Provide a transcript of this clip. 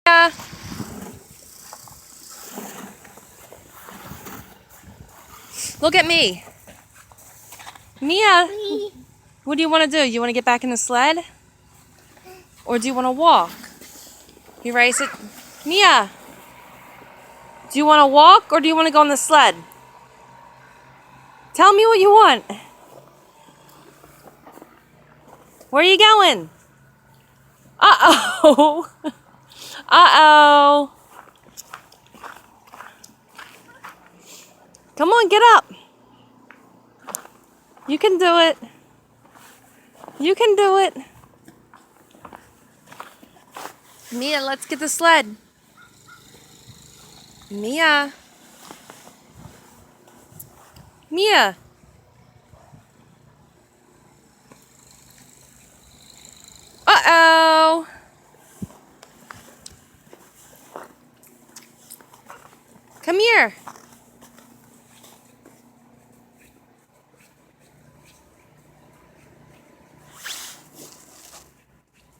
Mia. Look at me. Mia, what do you want to do? You want to get back in the sled? Or do you want to walk? You ready to sit? Mia, do you want to walk or do you want to go on the sled? Tell me what you want. Where are you going? Uh-oh. Uh-oh. Come on, get up. You can do it. You can do it. Mia, let's get the sled. Mia. Mia. Uh-oh. Come here.